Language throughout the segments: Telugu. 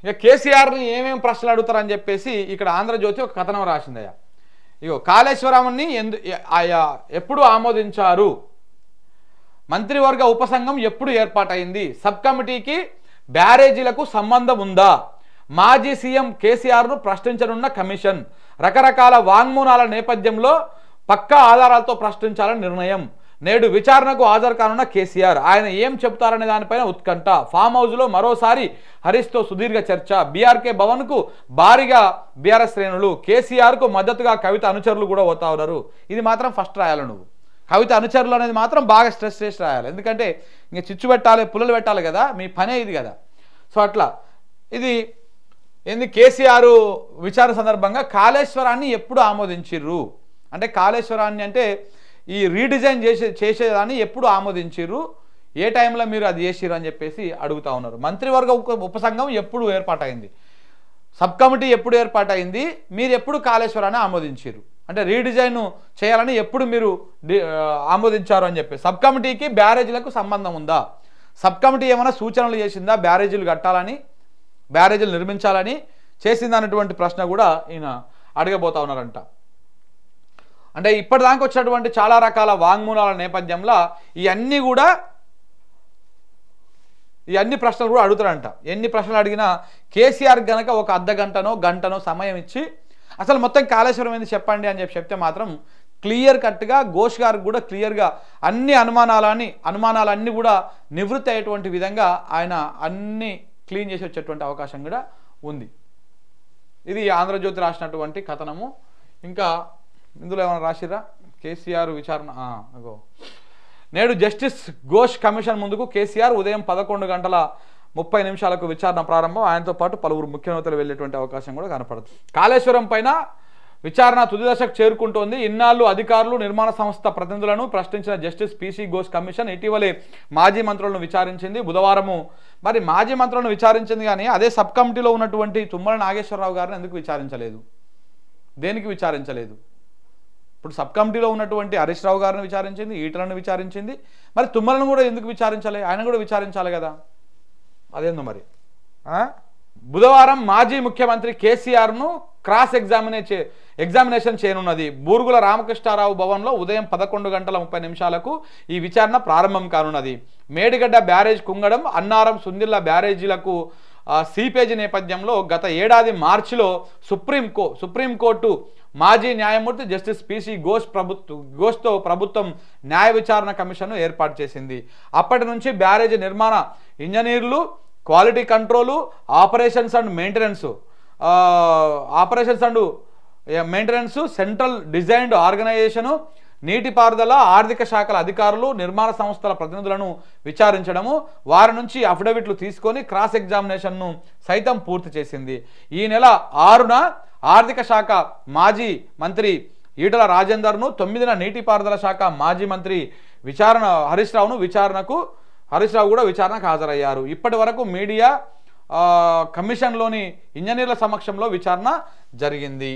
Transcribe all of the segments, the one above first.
ఇక కేసీఆర్ని ఏమేమి ప్రశ్నలు అడుగుతారని చెప్పేసి ఇక్కడ ఆంధ్రజ్యోతి ఒక కథనం రాసిందయ్యా. ఇగో కాళేశ్వరాన్ని ఎప్పుడు ఆమోదించారు, మంత్రివర్గ ఉపసంఘం ఎప్పుడు ఏర్పాటైంది, సబ్ కమిటీకి బ్యారేజీలకు సంబంధం ఉందా, మాజీ సీఎం కేసీఆర్ను ప్రశ్నించనున్న కమిషన్, రకరకాల వాంగ్మూలాల నేపథ్యంలో పక్కా ఆధారాలతో ప్రశ్నించాలని నిర్ణయం, నేడు విచారణకు హాజరు కానున్న కేసీఆర్, ఆయన ఏం చెబుతారనే దానిపైన ఉత్కంఠ, ఫామ్ హౌస్లో మరోసారి హరీష్తో సుదీర్ఘ చర్చ, బీఆర్కే భవన్కు భారీగా బీఆర్ఎస్ శ్రేణులు, కేసీఆర్కు మద్దతుగా కవిత అనుచరులు కూడా పోతా ఉన్నారు. ఇది మాత్రం ఫస్ట్ రాయాలి నువ్వు. కవిత అనుచరులు అనేది మాత్రం బాగా స్ట్రెస్ చేసి రాయాలి, ఎందుకంటే ఇంక చిచ్చు పెట్టాలి, పుల్లలు పెట్టాలి కదా, మీ పనే ఇది కదా. సో అట్లా ఇది ఏంది, కేసీఆర్ విచారణ సందర్భంగా కాళేశ్వరాన్ని ఎప్పుడు ఆమోదించిర్రు అంటే, కాళేశ్వరాన్ని అంటే ఈ రీడిజైన్ చేసేదాన్ని ఎప్పుడు ఆమోదించిర్రు, ఏ టైంలో మీరు అది చేసిర్రు అని చెప్పేసి అడుగుతా ఉన్నారు. మంత్రివర్గ ఉపసంఘం ఎప్పుడు ఏర్పాటైంది, సబ్ కమిటీ ఎప్పుడు ఏర్పాటైంది, మీరు ఎప్పుడు కాళేశ్వరాన్ని ఆమోదించిర్రు అంటే రీడిజైన్ చేయాలని ఎప్పుడు మీరు ఆమోదించారు అని చెప్పి, సబ్ కమిటీకి బ్యారేజీలకు సంబంధం ఉందా, సబ్ కమిటీ ఏమైనా సూచనలు చేసిందా బ్యారేజీలు కట్టాలని, బ్యారేజీలు నిర్మించాలని చేసింది అన్నటువంటి ప్రశ్న కూడా ఈయన అడగబోతా ఉన్నారంట. అంటే ఇప్పటిదాకా వచ్చినటువంటి చాలా రకాల వాంగ్మూలాల నేపథ్యంలో ఇవన్నీ ప్రశ్నలు కూడా అడుగుతారంట. ఎన్ని ప్రశ్నలు అడిగినా కేసీఆర్ గనక ఒక గంటనో సమయం ఇచ్చి అసలు మొత్తం కాళేశ్వరం ఏంది చెప్పండి అని చెప్తే మాత్రం క్లియర్ కట్గా ఘోష్ గారికి కూడా క్లియర్గా అన్ని అనుమానాలన్నీ కూడా నివృత్తి అయ్యేటువంటి విధంగా ఆయన అన్ని క్లీన్ చేసి వచ్చేటువంటి అవకాశం కూడా ఉంది. ఇది ఆంధ్రజ్యోతి రాసినటువంటి కథనము. ఇంకా ఇందులో ఏమైనా రాసిరా, కేసీఆర్ విచారణ నేడు జస్టిస్ ఘోష్ కమిషన్ ముందుకు కేసీఆర్ ఉదయం 11:30 విచారణ ప్రారంభం, ఆయనతో పాటు పలువురు ముఖ్య నేతలు వెళ్లేటువంటి అవకాశం కూడా కనపడుతుంది. కాళేశ్వరం పైన విచారణ తుది దశకు చేరుకుంటోంది. ఇన్నాళ్ళు అధికారులు నిర్మాణ సంస్థ ప్రతినిధులను ప్రశ్నించిన జస్టిస్ పీసీ ఘోష్ కమిషన్ ఇటీవలే మాజీ మంత్రులను విచారించింది. బుధవారము మరి మాజీ మంత్రులను విచారించింది, కానీ అదే సబ్ కమిటీలో ఉన్నటువంటి తుమ్మల నాగేశ్వరరావు గారిని ఎందుకు విచారించలేదు, దేనికి విచారించలేదు? ఇప్పుడు సబ్ కమిటీలో ఉన్నటువంటి హరీష్ రావు గారిని విచారించింది, ఈటలను విచారించింది, మరి తుమ్మలను కూడా ఎందుకు విచారించాలి? ఆయన కూడా విచారించాలి కదా, అదేందో మరి. బుధవారం మాజీ ముఖ్యమంత్రి కేసీఆర్ను క్రాస్ ఎగ్జామినేషన్ చేయనున్నది. బూరుగుల రామకృష్ణారావు భవన్లో ఉదయం 11:30 ఈ విచారణ ప్రారంభం కానున్నది. మేడిగడ్డ బ్యారేజ్ కుంగడం, అన్నారం, సుందిళ్ల బ్యారేజీలకు సీపేజీ నేపథ్యంలో గత ఏడాది మార్చిలో సుప్రీంకోర్టు మాజీ న్యాయమూర్తి జస్టిస్ పీసీ ఘోష్తో ప్రభుత్వం న్యాయ విచారణ కమిషన్ను ఏర్పాటు చేసింది. అప్పటి నుంచి బ్యారేజీ నిర్మాణ ఇంజనీర్లు, quality control, operations and maintenance, central designed organisation, నీటిపారుదల, ఆర్థిక శాఖల అధికారులు, నిర్మాణ సంస్థల ప్రతినిధులను విచారించడము, వారి నుంచి అఫిడవిట్లు తీసుకొని క్రాస్ ఎగ్జామినేషన్ను సైతం పూర్తి చేసింది. ఈ నెల 6న ఆర్థిక శాఖ మాజీ మంత్రి ఈటల రాజేందర్ను, 9న నీటిపారుదల శాఖ మాజీ మంత్రి హరీష్ రావు కూడా విచారణకు హాజరయ్యారు. ఇప్పటి వరకు మీడియా కమిషన్లోని ఇంజనీర్ల సమక్షంలో విచారణ జరిగింది.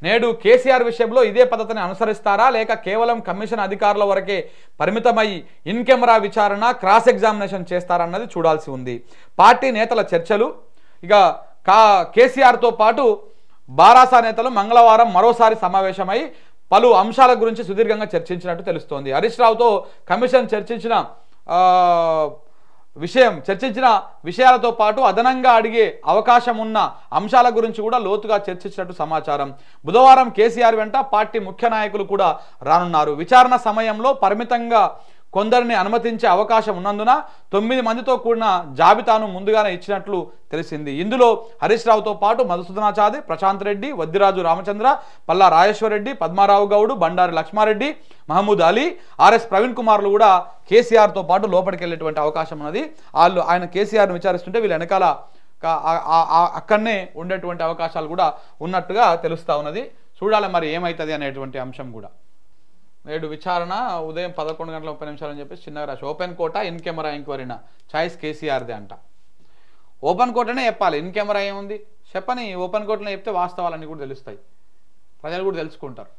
నేడు కేసీఆర్ విషయంలో ఇదే పద్ధతిని అనుసరిస్తారా, లేక కేవలం కమిషన్ అధికారుల వరకే పరిమితమై ఇన్ కెమెరా విచారణ, క్రాస్ ఎగ్జామినేషన్ చేస్తారన్నది చూడాల్సి ఉంది. పార్టీ నేతల చర్చలు. ఇక కేసీఆర్తో పాటు బారాసా నేతలు మంగళవారం మరోసారి సమావేశమై పలు అంశాల గురించి సుదీర్ఘంగా చర్చించినట్టు తెలుస్తోంది. హరీష్ రావుతో కమిషన్ చర్చించిన విషయాలతో పాటు అదనంగా అడిగే అవకాశం ఉన్న అంశాల గురించి కూడా లోతుగా చర్చించినట్టు సమాచారం. బుధవారం కేసీఆర్ వెంట పార్టీ ముఖ్య నాయకులు కూడా రానున్నారు. విచారణ సమయంలో పరిమితంగా కొందరిని అనుమతించే అవకాశం ఉన్నందున 9 మందితో కూడిన జాబితాను ముందుగానే ఇచ్చినట్లు తెలిసింది. ఇందులో హరీష్ రావుతో పాటు మధుసూదనాచారి, ప్రశాంత్ రెడ్డి, వద్దిరాజు రామచంద్ర, పల్లా రాజేశ్వరరెడ్డి, పద్మారావు గౌడ్, బండారి లక్ష్మారెడ్డి, మహమూద్ అలీ, ఆర్ఎస్ ప్రవీణ్ కుమార్లు కూడా కేసీఆర్తో పాటు లోపలికి వెళ్ళేటువంటి అవకాశం ఉన్నది. ఆయన కేసీఆర్ను విచారిస్తుంటే వీళ్ళు వెనకాల అక్కడనే ఉండేటువంటి అవకాశాలు కూడా ఉన్నట్టుగా తెలుస్తూ ఉన్నది. చూడాలి మరి ఏమవుతుంది అనేటువంటి అంశం కూడా. నేడు విచారణ ఉదయం 11:30 అని చెప్పేసి చిన్నగా రాసి, ఓపెన్ కోట ఇన్ కెమెరా ఎంక్వైరీనా చాయిస్ కేసీఆర్దే అంట. ఓపెన్ కోటనే చెప్పాలి, ఇన్ కెమెరా ఏముంది చెప్పని. ఓపెన్ కోటనే చెప్తే వాస్తవాలన్నీ కూడా తెలుస్తాయి, ప్రజలు కూడా తెలుసుకుంటారు.